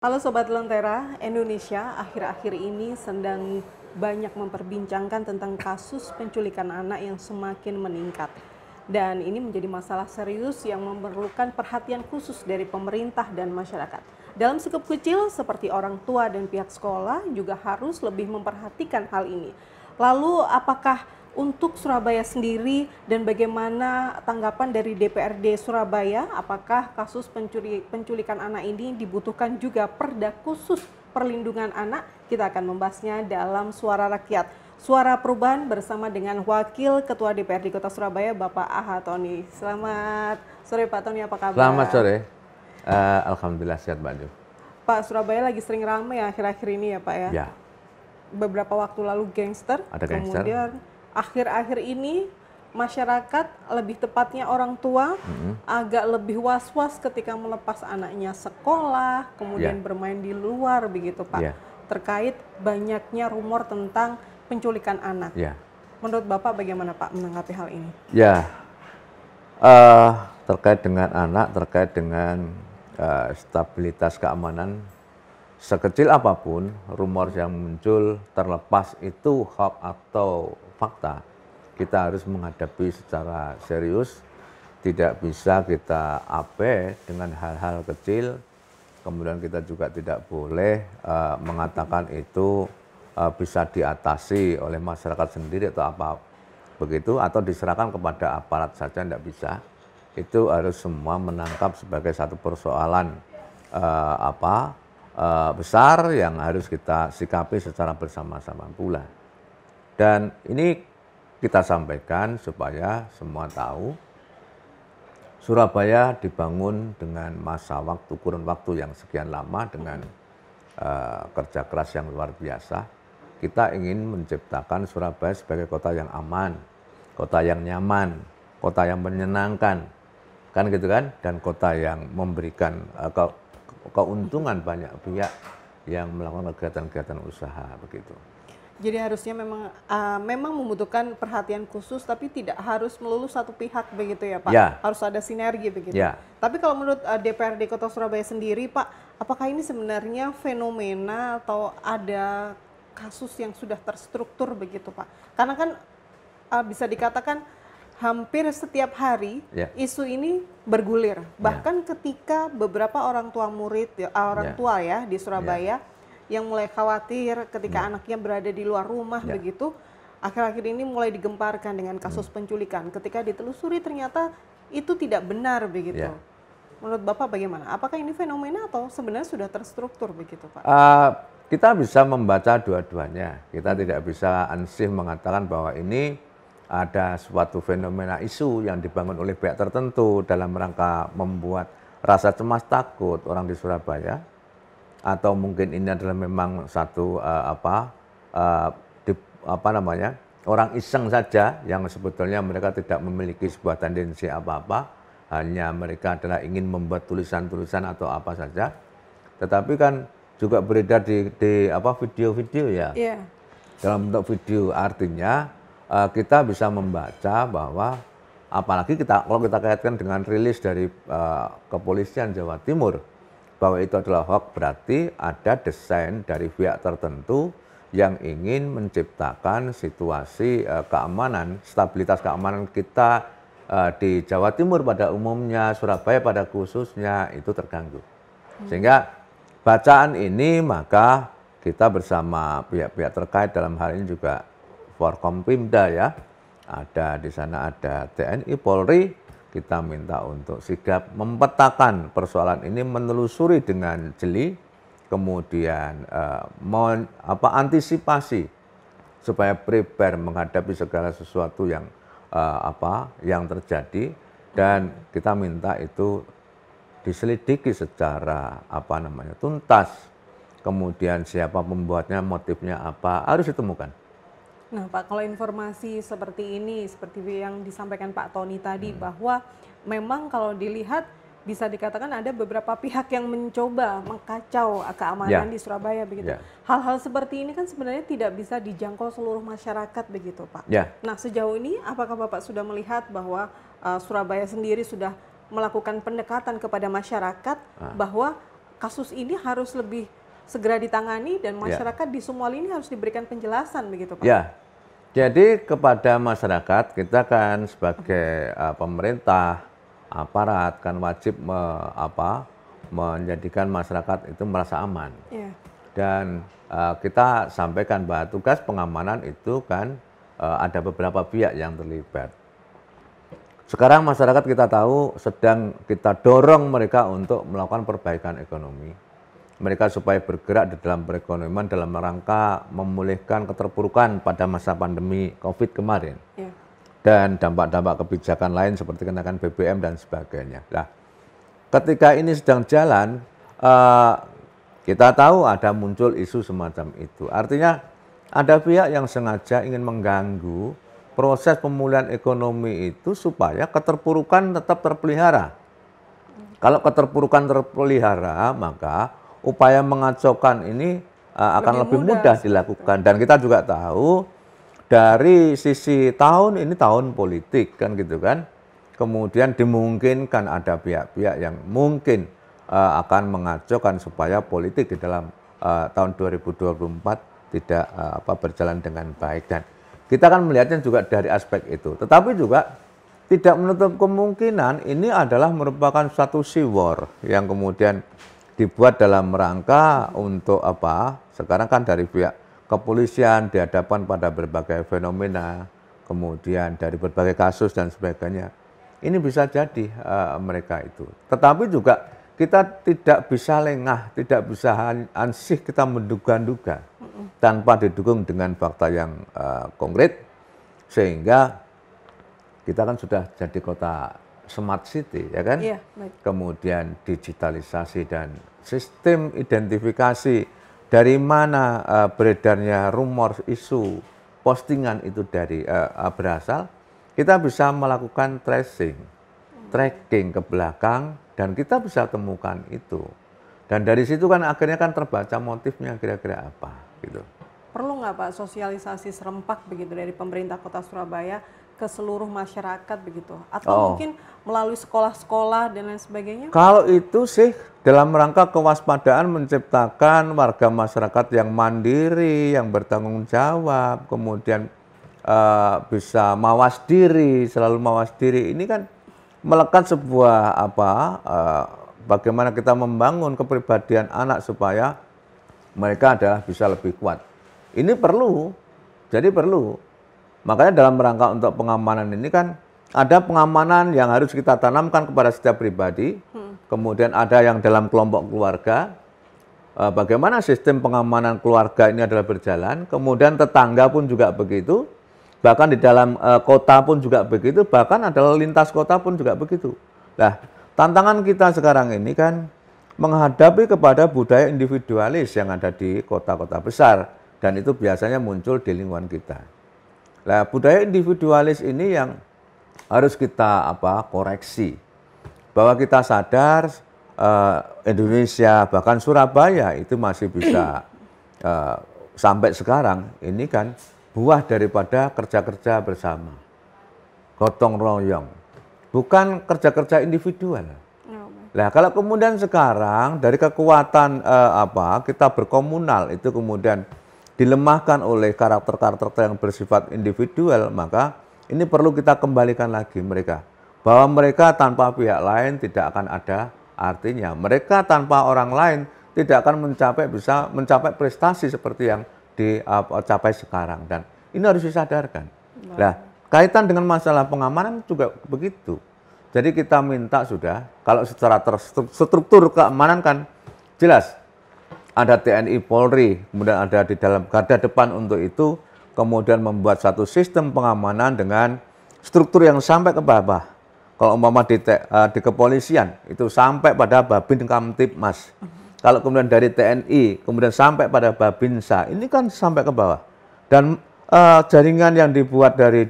Halo Sobat Lentera, Indonesia akhir-akhir ini sedang banyak memperbincangkan tentang kasus penculikan anak yang semakin meningkat. Dan ini menjadi masalah serius yang memerlukan perhatian khusus dari pemerintah dan masyarakat. Dalam skup kecil seperti orang tua dan pihak sekolah juga harus lebih memperhatikan hal ini. Lalu apakah untuk Surabaya sendiri dan bagaimana tanggapan dari DPRD Surabaya, apakah kasus penculikan anak ini dibutuhkan juga perda khusus perlindungan anak? Kita akan membahasnya dalam Suara Rakyat. Suara Perubahan bersama dengan Wakil Ketua DPRD Kota Surabaya, Bapak Aha Tony. Selamat sore Pak Tony, apa kabar? Selamat sore. Alhamdulillah sehat, Mbak Jo. Pak, Surabaya lagi sering ramai ya akhir-akhir ini ya Pak ya? Ya. Beberapa waktu lalu gangster, Ada gangster. kemudian akhir-akhir ini masyarakat, lebih tepatnya orang tua, agak lebih was-was ketika melepas anaknya sekolah, kemudian bermain di luar begitu Pak, terkait banyaknya rumor tentang penculikan anak. Menurut Bapak bagaimana Pak menanggapi hal ini? Ya, terkait dengan anak, terkait dengan stabilitas keamanan, sekecil apapun rumor yang muncul terlepas itu hoax atau fakta, kita harus menghadapi secara serius. Tidak bisa kita abai dengan hal-hal kecil, kemudian kita juga tidak boleh mengatakan itu bisa diatasi oleh masyarakat sendiri atau apa begitu, atau diserahkan kepada aparat saja, tidak bisa. Itu harus semua menangkap sebagai satu persoalan besar yang harus kita sikapi secara bersama-sama pula. Dan ini kita sampaikan supaya semua tahu, Surabaya dibangun dengan masa waktu, kurun waktu yang sekian lama dengan kerja keras yang luar biasa. Kita ingin menciptakan Surabaya sebagai kota yang aman, kota yang nyaman, kota yang menyenangkan, kan gitu kan, dan kota yang memberikan keuntungan banyak pihak yang melakukan kegiatan-kegiatan usaha begitu. Jadi harusnya memang membutuhkan perhatian khusus, tapi tidak harus melulu satu pihak begitu ya Pak? Ya. Harus ada sinergi begitu. Ya. Tapi kalau menurut DPRD Kota Surabaya sendiri Pak, apakah ini sebenarnya fenomena atau ada kasus yang sudah terstruktur begitu Pak? Karena kan bisa dikatakan hampir setiap hari isu ini bergulir. Bahkan ketika beberapa orang tua murid, orang tua ya di Surabaya yang mulai khawatir ketika anaknya berada di luar rumah begitu, akhir-akhir ini mulai digemparkan dengan kasus penculikan. Ketika ditelusuri ternyata itu tidak benar begitu. Menurut Bapak bagaimana? Apakah ini fenomena atau sebenarnya sudah terstruktur begitu Pak? Kita bisa membaca dua-duanya. Kita tidak bisa ansih mengatakan bahwa ini ada suatu fenomena isu yang dibangun oleh pihak tertentu dalam rangka membuat rasa cemas takut orang di Surabaya, atau mungkin ini adalah memang satu orang iseng saja yang sebetulnya mereka tidak memiliki sebuah tendensi apa-apa, hanya mereka adalah ingin membuat tulisan-tulisan atau apa saja. Tetapi kan juga beredar di video-video ya, dalam bentuk video, artinya kita bisa membaca bahwa apalagi kalau kita kaitkan dengan rilis dari Kepolisian Jawa Timur bahwa itu adalah hoax, berarti ada desain dari pihak tertentu yang ingin menciptakan situasi keamanan, stabilitas keamanan kita di Jawa Timur pada umumnya, Surabaya pada khususnya itu terganggu. Sehingga bacaan ini maka kita bersama pihak-pihak terkait, dalam hal ini juga Forkompimda ya, ada di sana ada TNI, Polri, kita minta untuk sigap memetakan persoalan ini, menelusuri dengan jeli, kemudian antisipasi supaya prepare menghadapi segala sesuatu yang terjadi, dan kita minta itu diselidiki secara tuntas. Kemudian siapa pembuatnya, motifnya apa, harus ditemukan. Nah Pak, kalau informasi seperti ini, seperti yang disampaikan Pak Tony tadi, bahwa memang kalau dilihat bisa dikatakan ada beberapa pihak yang mencoba mengkacau keamanan di Surabaya begitu. Hal-hal seperti ini kan sebenarnya tidak bisa dijangkau seluruh masyarakat begitu Pak. Nah sejauh ini apakah Bapak sudah melihat bahwa Surabaya sendiri sudah melakukan pendekatan kepada masyarakat bahwa kasus ini harus lebih segera ditangani dan Ya. masyarakat di semua lini harus diberikan penjelasan begitu Pak? Ya, jadi kepada masyarakat kita kan sebagai pemerintah, aparat kan wajib menjadikan masyarakat itu merasa aman. Iya. Dan kita sampaikan bahwa tugas pengamanan itu kan ada beberapa pihak yang terlibat. Sekarang masyarakat kita tahu sedang kita dorong mereka untuk melakukan perbaikan ekonomi. Mereka supaya bergerak di dalam perekonomian dalam rangka memulihkan keterpurukan pada masa pandemi COVID kemarin. Iya. Dan dampak-dampak kebijakan lain seperti kenaikan BBM dan sebagainya. Nah, ketika ini sedang jalan, kita tahu ada muncul isu semacam itu. Artinya ada pihak yang sengaja ingin mengganggu proses pemulihan ekonomi itu supaya keterpurukan tetap terpelihara. Kalau keterpurukan terpelihara, maka upaya mengacaukan ini akan lebih mudah dilakukan. Dan kita juga tahu dari sisi tahun ini tahun politik kan gitu kan. Kemudian dimungkinkan ada pihak-pihak yang mungkin akan mengacaukan supaya politik di dalam tahun 2024 tidak berjalan dengan baik. Dan kita akan melihatnya juga dari aspek itu. Tetapi juga tidak menutup kemungkinan ini adalah merupakan satu war yang kemudian dibuat dalam rangka untuk sekarang kan dari pihak kepolisian dihadapkan pada berbagai fenomena, kemudian dari berbagai kasus dan sebagainya. Ini bisa jadi mereka itu. Tetapi juga kita tidak bisa lengah, tidak bisa ansih kita menduga-duga tanpa didukung dengan fakta yang konkret, sehingga kita kan sudah jadi kota smart city, ya kan? Iya, baik. Kemudian digitalisasi dan sistem identifikasi dari mana beredarnya rumor, isu, postingan itu dari berasal, kita bisa melakukan tracing, tracking ke belakang, dan kita bisa temukan itu. Dan dari situ kan akhirnya kan terbaca motifnya kira-kira apa gitu. Perlu nggak Pak sosialisasi serempak begitu dari pemerintah Kota Surabaya ke seluruh masyarakat begitu? Atau mungkin melalui sekolah-sekolah dan lain sebagainya? Kalau itu sih dalam rangka kewaspadaan menciptakan warga masyarakat yang mandiri, yang bertanggung jawab, kemudian bisa mawas diri, selalu mawas diri. Ini kan melekat sebuah bagaimana kita membangun kepribadian anak supaya mereka adalah bisa lebih kuat. Ini perlu, jadi perlu. Makanya dalam rangka untuk pengamanan ini kan ada pengamanan yang harus kita tanamkan kepada setiap pribadi, kemudian ada yang dalam kelompok keluarga, bagaimana sistem pengamanan keluarga ini adalah berjalan, kemudian tetangga pun juga begitu, bahkan di dalam kota pun juga begitu, bahkan adalah lintas kota pun juga begitu. Nah, tantangan kita sekarang ini kan menghadapi kepada budaya individualis yang ada di kota-kota besar, dan itu biasanya muncul di lingkungan kita. Nah, budaya individualis ini yang harus kita koreksi, bahwa kita sadar Indonesia bahkan Surabaya itu masih bisa sampai sekarang ini kan buah daripada kerja-kerja bersama, gotong royong, bukan kerja-kerja individual. Nah, kalau kemudian sekarang dari kekuatan kita berkomunal itu kemudian dilemahkan oleh karakter-karakter yang bersifat individual, maka ini perlu kita kembalikan lagi mereka. Bahwa mereka tanpa pihak lain tidak akan ada artinya. Mereka tanpa orang lain tidak akan bisa mencapai prestasi seperti yang dicapai sekarang. Dan ini harus disadarkan. Nah, kaitan dengan masalah pengamanan juga begitu. Jadi kita minta sudah, kalau secara terstruktur keamanan kan jelas. Ada TNI, Polri, kemudian ada di dalam garda depan untuk itu, kemudian membuat satu sistem pengamanan dengan struktur yang sampai ke bawah. Kalau umpama di kepolisian, itu sampai pada Babin Kamtibmas. Kalau kemudian dari TNI, kemudian sampai pada Babinsa, ini kan sampai ke bawah. Dan jaringan yang dibuat dari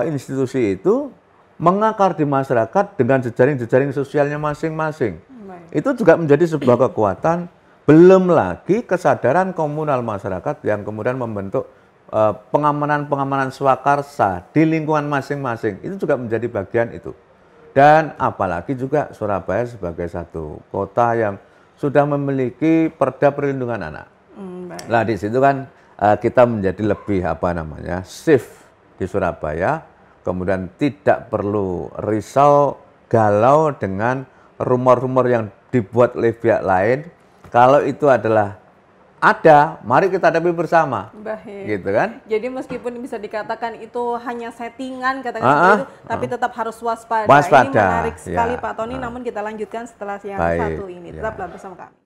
institusi itu mengakar di masyarakat dengan jejaring-jejaring sosialnya masing-masing. Itu juga menjadi sebuah kekuatan. Belum lagi kesadaran komunal masyarakat yang kemudian membentuk pengamanan-pengamanan swakarsa di lingkungan masing-masing. Itu juga menjadi bagian itu. Dan apalagi juga Surabaya sebagai satu kota yang sudah memiliki Perda Perlindungan Anak. Baik. Nah, di situ kan kita menjadi lebih safe di Surabaya, kemudian tidak perlu risau galau dengan rumor-rumor yang dibuat oleh pihak lain. Kalau itu adalah ada, mari kita hadapi bersama. Baik. Gitu kan? Jadi meskipun bisa dikatakan itu hanya settingan katakan seperti itu, tapi tetap harus waspada. Ini menarik sekali Pak Tony, namun kita lanjutkan setelah yang satu ini. Tetaplah bersama kami.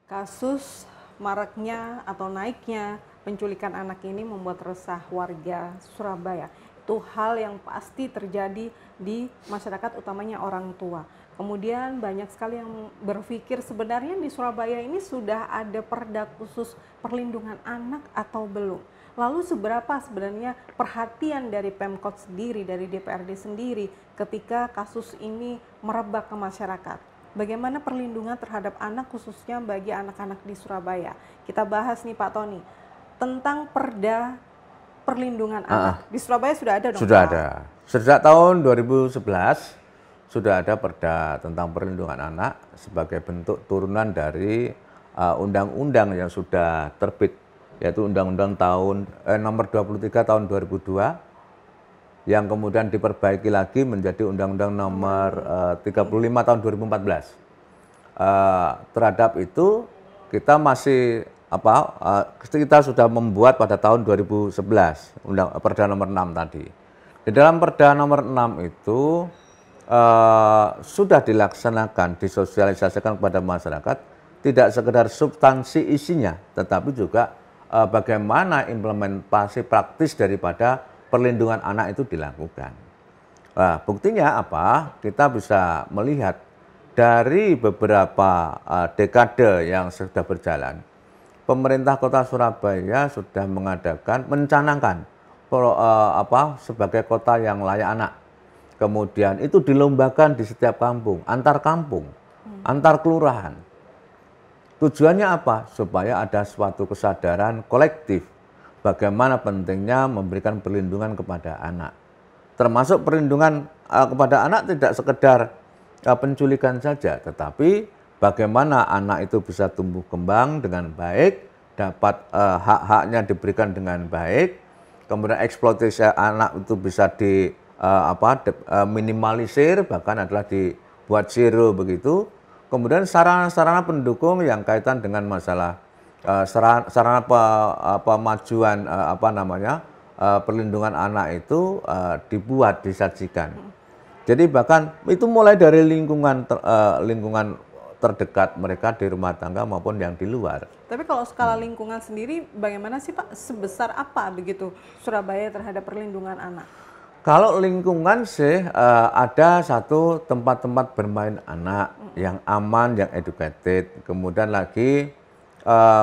Kasus maraknya atau naiknya penculikan anak ini membuat resah warga Surabaya. Itu hal yang pasti terjadi di masyarakat, utamanya orang tua. Kemudian banyak sekali yang berpikir sebenarnya di Surabaya ini sudah ada perda khusus perlindungan anak atau belum. Lalu seberapa sebenarnya perhatian dari Pemkot sendiri, dari DPRD sendiri ketika kasus ini merebak ke masyarakat? Bagaimana perlindungan terhadap anak khususnya bagi anak-anak di Surabaya? Kita bahas nih Pak Tony tentang perda perlindungan anak. Di Surabaya sudah ada dong? Sudah ada. Sejak tahun 2011 sudah ada perda tentang perlindungan anak sebagai bentuk turunan dari undang-undang yang sudah terbit, yaitu Undang-Undang nomor 23 tahun 2002 yang kemudian diperbaiki lagi menjadi Undang-Undang nomor 35 tahun 2014. Terhadap itu kita masih kita sudah membuat pada tahun 2011 Perda nomor 6 tadi. Di dalam Perda nomor 6 itu sudah dilaksanakan, disosialisasikan kepada masyarakat, tidak sekedar substansi isinya, tetapi juga bagaimana implementasi praktis daripada perlindungan anak itu dilakukan. Nah, buktinya apa? Kita bisa melihat dari beberapa dekade yang sudah berjalan, pemerintah Kota Surabaya sudah mencanangkan sebagai kota yang layak anak. Kemudian itu dilombakan di setiap kampung, antar kelurahan. Tujuannya apa? Supaya ada suatu kesadaran kolektif bagaimana pentingnya memberikan perlindungan kepada anak. Termasuk perlindungan kepada anak tidak sekedar penculikan saja, tetapi bagaimana anak itu bisa tumbuh kembang dengan baik, dapat hak-haknya diberikan dengan baik, kemudian eksploitasi anak itu bisa minimalisir, bahkan adalah dibuat zero begitu. Kemudian sarana-sarana pendukung yang kaitan dengan masalah sarana pemajuan perlindungan anak itu dibuat, disajikan. Jadi bahkan itu mulai dari lingkungan terdekat mereka di rumah tangga maupun yang di luar. Tapi kalau skala lingkungan sendiri bagaimana sih Pak? Sebesar apa begitu Surabaya terhadap perlindungan anak? Kalau lingkungan sih ada satu tempat-tempat bermain anak yang aman, yang educated. Kemudian lagi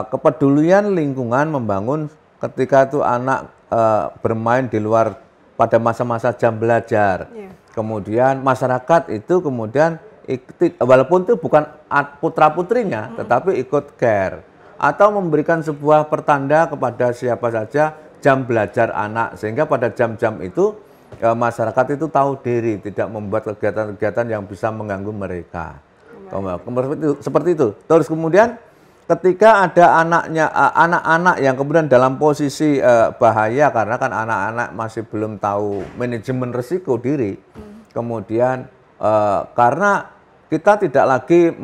kepedulian lingkungan membangun ketika itu anak bermain di luar pada masa-masa jam belajar. Kemudian masyarakat itu kemudian walaupun itu bukan putra-putrinya, tetapi ikut care. Atau memberikan sebuah pertanda kepada siapa saja jam belajar anak. Sehingga pada jam-jam itu masyarakat itu tahu diri, tidak membuat kegiatan-kegiatan yang bisa mengganggu mereka. Seperti itu. Terus kemudian ketika ada anak-anak yang kemudian dalam posisi bahaya karena kan anak-anak masih belum tahu manajemen risiko diri. Kemudian karena kita tidak lagi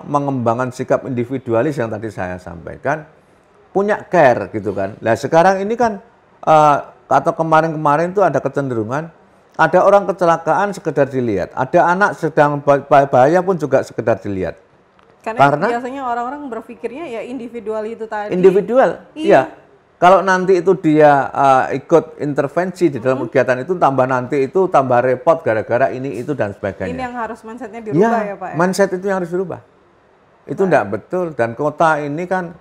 mengembangkan sikap individualis yang tadi saya sampaikan, punya care gitu kan. Nah sekarang ini kan atau kemarin-kemarin itu ada kecenderungan ada orang kecelakaan sekedar dilihat, ada anak sedang bahaya pun juga sekedar dilihat. Karena biasanya orang-orang berpikirnya ya individual itu tadi. Individual, iya. Kalau nanti itu dia ikut intervensi di dalam kegiatan itu, nanti itu tambah repot gara-gara ini, itu, dan sebagainya. Ini yang harus mindsetnya dirubah ya Pak? Mindset itu yang harus dirubah. Itu tidak betul, dan kota ini kan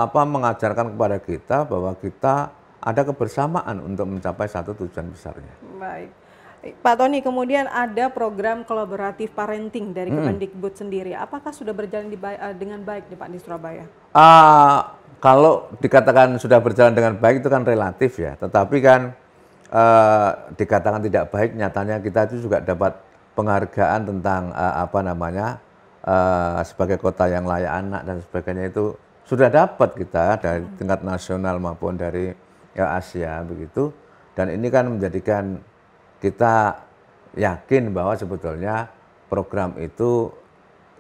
mengajarkan kepada kita bahwa kita ada kebersamaan untuk mencapai satu tujuan besarnya. Baik. Pak Tony, kemudian ada program kolaboratif parenting dari Kemendikbud sendiri. Apakah sudah berjalan dengan baik nih Pak di Surabaya? Kalau dikatakan sudah berjalan dengan baik itu kan relatif ya. Tetapi kan dikatakan tidak baik, nyatanya kita itu juga dapat penghargaan tentang sebagai kota yang layak anak dan sebagainya, itu sudah dapat kita dari tingkat nasional maupun dari Asia begitu. Dan ini kan menjadikan kita yakin bahwa sebetulnya program itu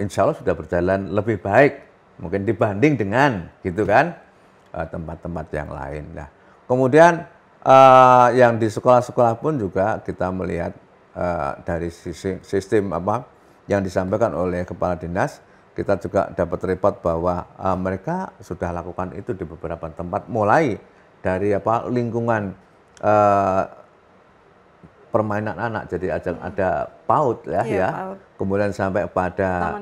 insya Allah sudah berjalan lebih baik mungkin dibanding dengan gitu kan tempat-tempat yang lain. Nah, kemudian yang di sekolah-sekolah pun juga kita melihat dari sistem yang disampaikan oleh kepala dinas, kita juga dapat report bahwa mereka sudah lakukan itu di beberapa tempat, mulai dari PAUD lingkungan permainan anak, jadi ada PAUD PAUD. Kemudian sampai pada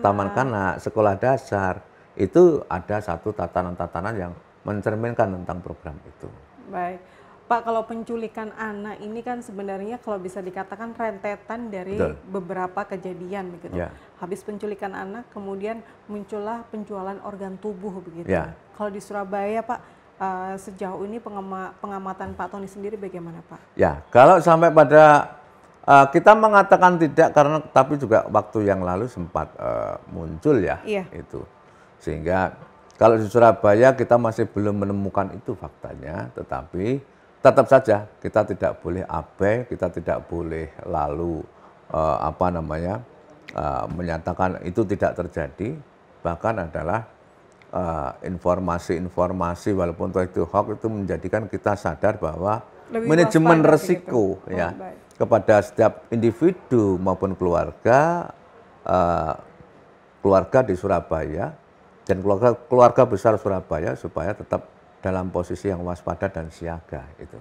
taman kanak, sekolah dasar, itu ada satu tatanan-tatanan yang mencerminkan tentang program itu. Baik, Pak, kalau penculikan anak ini kan sebenarnya kalau bisa dikatakan rentetan dari beberapa kejadian begitu. Habis penculikan anak, kemudian muncullah penjualan organ tubuh begitu. Kalau di Surabaya Pak, sejauh ini pengamatan Pak Tony sendiri bagaimana Pak? Ya, kalau sampai pada kita mengatakan tidak karena tapi juga waktu yang lalu sempat muncul itu. Sehingga kalau di Surabaya kita masih belum menemukan itu faktanya, tetapi tetap saja kita tidak boleh abai, kita tidak boleh lalu menyatakan itu tidak terjadi. Bahkan adalah informasi-informasi walaupun itu hoax itu menjadikan kita sadar bahwa manajemen resiko kepada setiap individu maupun keluarga di Surabaya dan keluarga besar Surabaya supaya tetap dalam posisi yang waspada dan siaga itu.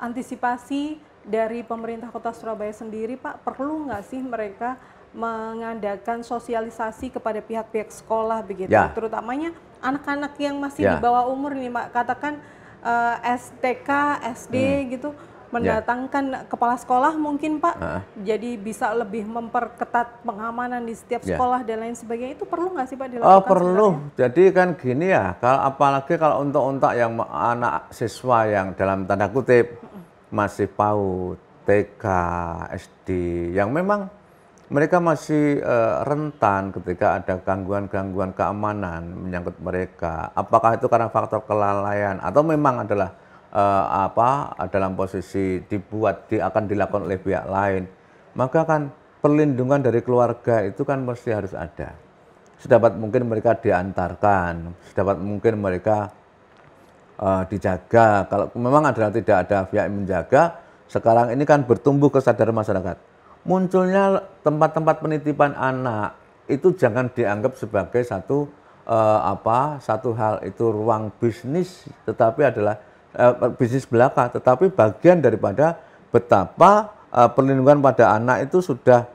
Antisipasi dari pemerintah Kota Surabaya sendiri, Pak, perlu nggak sih mereka mengadakan sosialisasi kepada pihak-pihak sekolah begitu, Ya, terutamanya anak-anak yang masih di ya, bawah umur nih, Pak, katakan STK, SD hmm, gitu, ya. mendatangkan kepala sekolah mungkin, Pak, Heeh, jadi bisa lebih memperketat pengamanan di setiap ya. sekolah dan lain sebagainya. Itu perlu nggak sih, Pak, Oh dilakukan sebenarnya? perlu. Jadi kan gini ya, kalau apalagi kalau untuk yang anak siswa yang dalam tanda kutip masih PAUD, TK, SD, yang memang mereka masih rentan ketika ada gangguan-gangguan keamanan menyangkut mereka. Apakah itu karena faktor kelalaian atau memang adalah dalam posisi akan dilakukan oleh pihak lain, maka kan perlindungan dari keluarga itu kan mesti harus ada. Sedapat mungkin mereka diantarkan, sedapat mungkin mereka dijaga. Kalau memang adalah tidak ada pihak yang menjaga, sekarang ini kan bertumbuh kesadaran masyarakat. Munculnya tempat-tempat penitipan anak itu jangan dianggap sebagai satu hal itu ruang bisnis, tetapi adalah bisnis belaka, tetapi bagian daripada betapa perlindungan pada anak itu sudah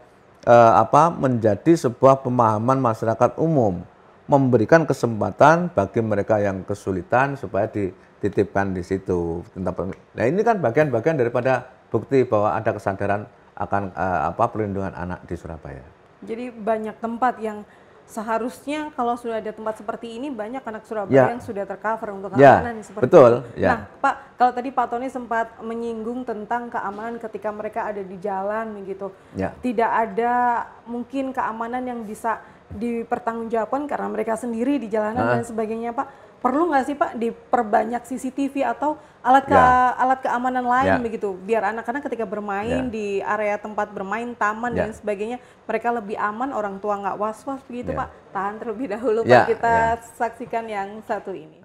menjadi sebuah pemahaman masyarakat umum, memberikan kesempatan bagi mereka yang kesulitan supaya dititipkan di situ. Nah ini kan bagian-bagian daripada bukti bahwa ada kesadaran akan perlindungan anak di Surabaya. Jadi banyak tempat yang seharusnya kalau sudah ada tempat seperti ini banyak anak Surabaya Ya, yang sudah tercover untuk ya, keamanan seperti itu. betul, Nah, ya, Pak, kalau tadi Pak Tony sempat menyinggung tentang keamanan ketika mereka ada di jalan begitu. ya. Tidak ada mungkin keamanan yang bisa dipertanggungjawabkan karena mereka sendiri di jalanan dan Heeh, sebagainya, Pak. Perlu nggak sih, Pak, diperbanyak CCTV atau ya, alat keamanan lain ya, begitu, biar anak-anak ketika bermain ya, di area tempat bermain, taman dan ya, sebagainya, mereka lebih aman, orang tua nggak was-was begitu, ya, Pak. Tahan terlebih dahulu, Pak, ya, kita ya. saksikan yang satu ini.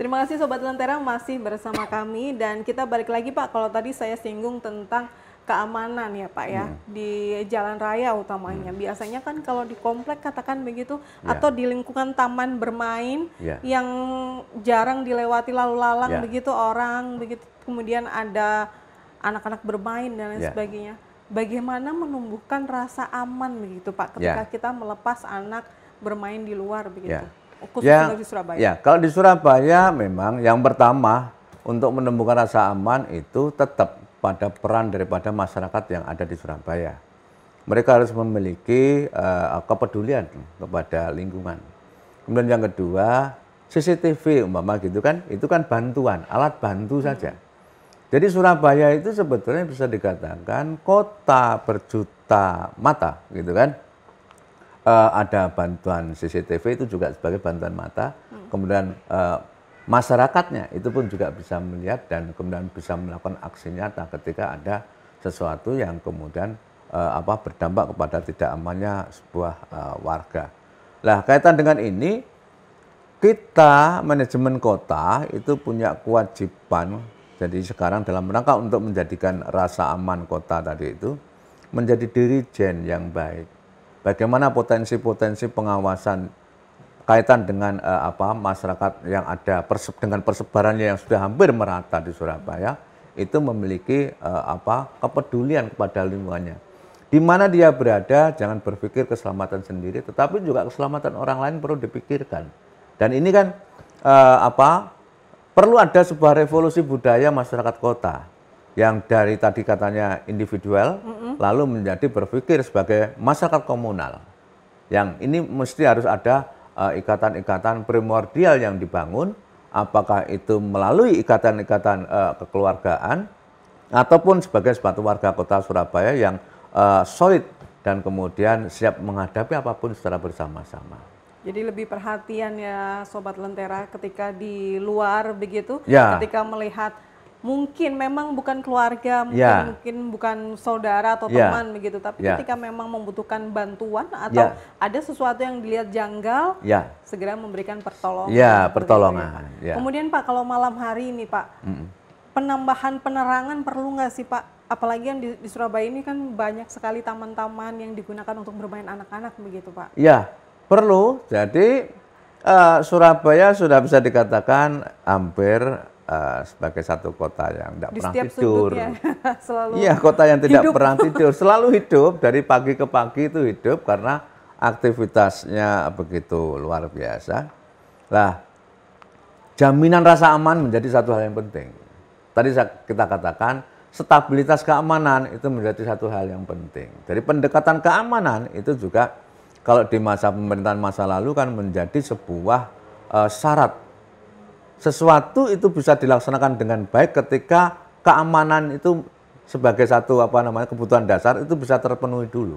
Terima kasih Sobat Lentera masih bersama kami dan kita balik lagi Pak, kalau tadi saya singgung tentang keamanan ya Pak ya, di jalan raya utamanya. Biasanya kan kalau di komplek katakan begitu, atau di lingkungan taman bermain yang jarang dilewati lalu lalang begitu orang, begitu kemudian ada anak-anak bermain dan lain sebagainya. Bagaimana menumbuhkan rasa aman begitu Pak ketika kita melepas anak bermain di luar begitu? Khususnya di Surabaya. Ya, kalau di Surabaya memang yang pertama untuk menumbuhkan rasa aman itu tetap pada peran daripada masyarakat yang ada di Surabaya. Mereka harus memiliki kepedulian kepada lingkungan. Kemudian yang kedua, CCTV umpama gitu kan, itu kan bantuan, alat bantu saja. Jadi Surabaya itu sebetulnya bisa dikatakan kota berjuta mata gitu kan. Ada bantuan CCTV itu juga sebagai bantuan mata, kemudian masyarakatnya itu pun juga bisa melihat dan kemudian bisa melakukan aksi nyata ketika ada sesuatu yang kemudian berdampak kepada tidak amannya sebuah warga. Nah, kaitan dengan ini, kita manajemen kota itu punya kewajiban, jadi sekarang dalam rangka untuk menjadikan rasa aman kota tadi itu menjadi dirijen yang baik. Bagaimana potensi-potensi pengawasan kaitan dengan masyarakat yang ada dengan persebarannya yang sudah hampir merata di Surabaya itu memiliki kepedulian kepada lingkungannya. Di mana dia berada jangan berpikir keselamatan sendiri, tetapi juga keselamatan orang lain perlu dipikirkan. Dan ini kan perlu ada sebuah revolusi budaya masyarakat kota yang dari tadi katanya individual lalu menjadi berpikir sebagai masyarakat komunal. Yang ini mesti harus ada ikatan-ikatan primordial yang dibangun, apakah itu melalui ikatan-ikatan kekeluargaan ataupun sebagai suatu warga kota Surabaya yang solid dan kemudian siap menghadapi apapun secara bersama-sama. Jadi lebih perhatian ya Sobat Lentera ketika di luar begitu, ketika melihat mungkin memang bukan keluarga, mungkin bukan saudara atau teman begitu, tapi ketika memang membutuhkan bantuan atau ada sesuatu yang dilihat janggal, segera memberikan pertolongan. Pertolongan. Kemudian Pak, kalau malam hari ini Pak, penambahan penerangan perlu nggak sih Pak? Apalagi yang di Surabaya ini kan banyak sekali taman-taman yang digunakan untuk bermain anak-anak begitu Pak. Ya, perlu. Jadi Surabaya sudah bisa dikatakan hampir sebagai satu kota yang tidak pernah tidur. Iya, kota yang tidak pernah tidur, selalu hidup dari pagi ke pagi itu hidup karena aktivitasnya begitu luar biasa. Lah, jaminan rasa aman menjadi satu hal yang penting. Tadi kita katakan stabilitas keamanan itu menjadi satu hal yang penting. Jadi pendekatan keamanan itu juga kalau di masa pemerintahan masa lalu kan menjadi sebuah syarat. Sesuatu itu bisa dilaksanakan dengan baik ketika keamanan itu sebagai satu kebutuhan dasar itu bisa terpenuhi dulu.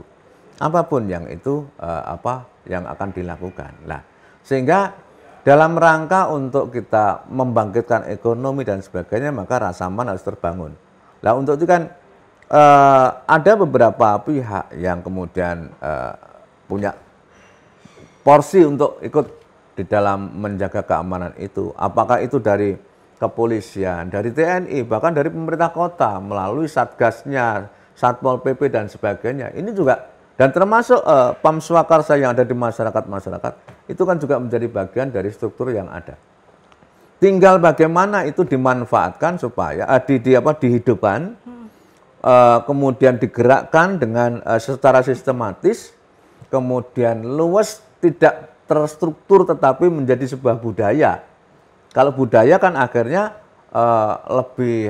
Apapun yang itu yang akan dilakukan. Nah, sehingga dalam rangka untuk kita membangkitkan ekonomi dan sebagainya maka rasa aman harus terbangun. Nah, untuk itu kan ada beberapa pihak yang kemudian punya porsi untuk ikut di dalam menjaga keamanan itu, apakah itu dari kepolisian, dari TNI, bahkan dari pemerintah kota melalui satgasnya, Satpol PP dan sebagainya. Ini juga dan termasuk Pam Swakarsa yang ada di masyarakat itu kan juga menjadi bagian dari struktur yang ada. Tinggal bagaimana itu dimanfaatkan supaya dihidupkan, kemudian digerakkan dengan secara sistematis, kemudian luas, tidak terstruktur tetapi menjadi sebuah budaya. Kalau budaya kan akhirnya lebih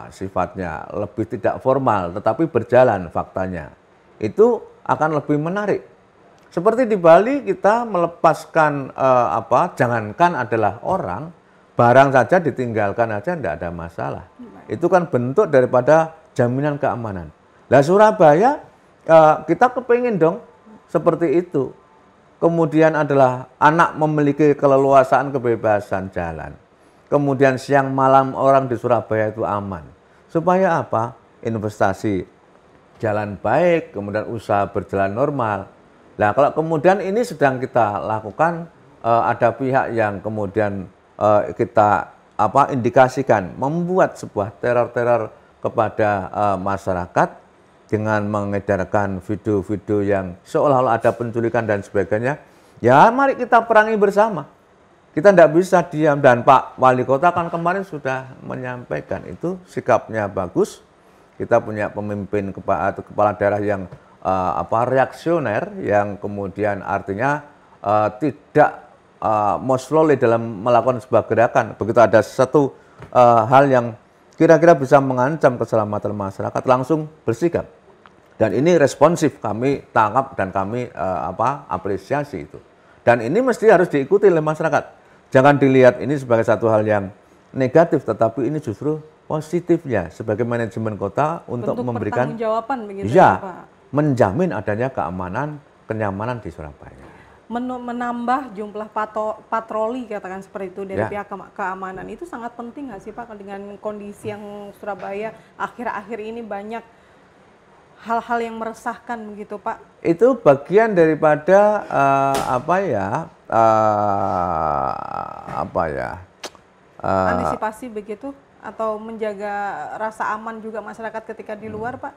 sifatnya lebih tidak formal tetapi berjalan faktanya. Itu akan lebih menarik. Seperti di Bali kita melepaskan jangankan adalah orang, barang saja ditinggalkan aja tidak ada masalah. Itu kan bentuk daripada jaminan keamanan. Lah Surabaya kita kepingin dong seperti itu. Kemudian adalah anak memiliki keleluasaan kebebasan jalan. Kemudian siang malam orang di Surabaya itu aman. Supaya apa? Investasi jalan baik, kemudian usaha berjalan normal. Nah, kalau kemudian ini sedang kita lakukan, ada pihak yang kemudian kita indikasikan membuat sebuah teror-teror kepada masyarakat dengan mengedarkan video-video yang seolah-olah ada penculikan dan sebagainya, ya mari kita perangi bersama. Kita tidak bisa diam, dan Pak Wali Kota kan kemarin sudah menyampaikan itu sikapnya bagus. Kita punya pemimpin kepala daerah yang reaksioner, yang kemudian artinya tidak mau slowly dalam melakukan sebuah gerakan. Begitu ada satu hal yang kira-kira bisa mengancam keselamatan masyarakat, langsung bersikap. Dan ini responsif, kami tangkap dan kami apresiasi itu. Dan ini mesti harus diikuti oleh masyarakat. Jangan dilihat ini sebagai satu hal yang negatif, tetapi ini justru positifnya sebagai manajemen kota untuk memberikan pertanggungjawaban begitu ya, Pak. Menjamin adanya keamanan, kenyamanan di Surabaya. Menambah jumlah patroli katakan seperti itu dari pihak keamanan itu sangat penting nggak sih Pak, dengan kondisi yang Surabaya akhir-akhir ini banyak hal-hal yang meresahkan begitu Pak? Itu bagian daripada antisipasi begitu, atau menjaga rasa aman juga masyarakat ketika di luar Pak?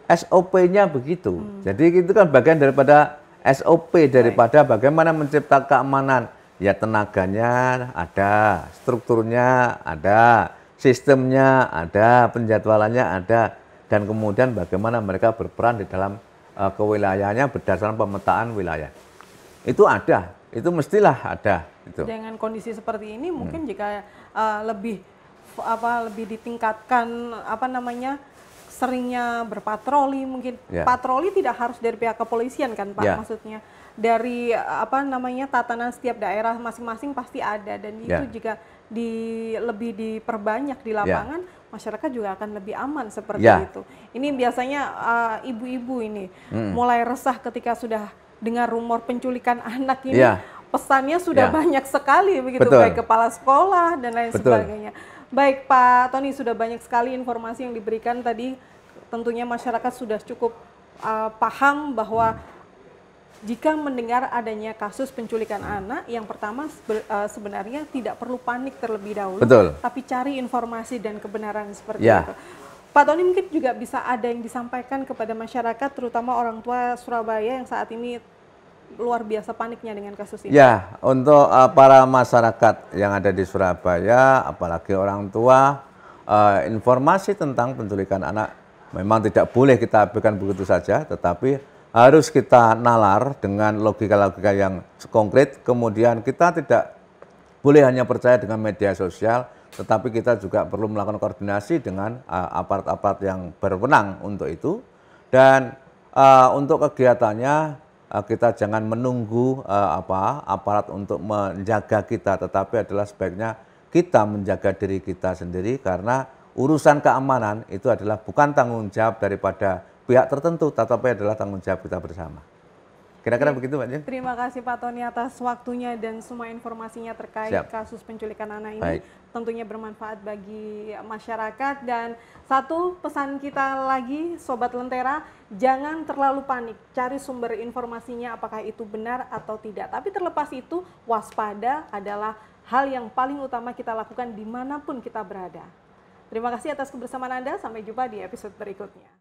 SOP-nya begitu. Jadi itu kan bagian daripada SOP daripada bagaimana menciptakan keamanan. Ya tenaganya ada, strukturnya ada, sistemnya ada, penjadwalannya ada, dan kemudian bagaimana mereka berperan di dalam kewilayahannya berdasarkan pemetaan wilayah. Itu ada, itu mestilah ada. Itu. Dengan kondisi seperti ini mungkin jika lebih ditingkatkan seringnya berpatroli, mungkin patroli tidak harus dari pihak kepolisian kan Pak, maksudnya dari tatanan setiap daerah masing-masing pasti ada, dan itu jika lebih diperbanyak di lapangan, masyarakat juga akan lebih aman seperti itu. Ini biasanya ibu-ibu ini mulai resah ketika sudah dengar rumor penculikan anak ini, pesannya sudah banyak sekali begitu, baik kepala sekolah dan lain sebagainya. Baik Pak Tony, sudah banyak sekali informasi yang diberikan tadi. Tentunya masyarakat sudah cukup paham bahwa jika mendengar adanya kasus penculikan anak, yang pertama sebenarnya tidak perlu panik terlebih dahulu, tapi cari informasi dan kebenaran seperti itu. Pak Tony, mungkin juga bisa ada yang disampaikan kepada masyarakat, terutama orang tua Surabaya yang saat ini luar biasa paniknya dengan kasus ini. Ya, untuk para masyarakat yang ada di Surabaya, apalagi orang tua, informasi tentang penculikan anak memang tidak boleh kita berikan begitu saja, tetapi harus kita nalar dengan logika-logika yang konkret. Kemudian kita tidak boleh hanya percaya dengan media sosial, tetapi kita juga perlu melakukan koordinasi dengan aparat-aparat yang berwenang untuk itu. Dan untuk kegiatannya kita jangan menunggu aparat untuk menjaga kita, tetapi adalah sebaiknya kita menjaga diri kita sendiri, karena urusan keamanan itu adalah bukan tanggung jawab daripada pihak tertentu, tetapi adalah tanggung jawab kita bersama. Kira-kira begitu Mbak Jen. Terima kasih Pak Tony atas waktunya dan semua informasinya terkait kasus penculikan anak ini. Tentunya bermanfaat bagi masyarakat. Dan satu pesan kita lagi Sobat Lentera, jangan terlalu panik. Cari sumber informasinya apakah itu benar atau tidak. Tapi terlepas itu, waspada adalah hal yang paling utama kita lakukan dimanapun kita berada. Terima kasih atas kebersamaan Anda. Sampai jumpa di episode berikutnya.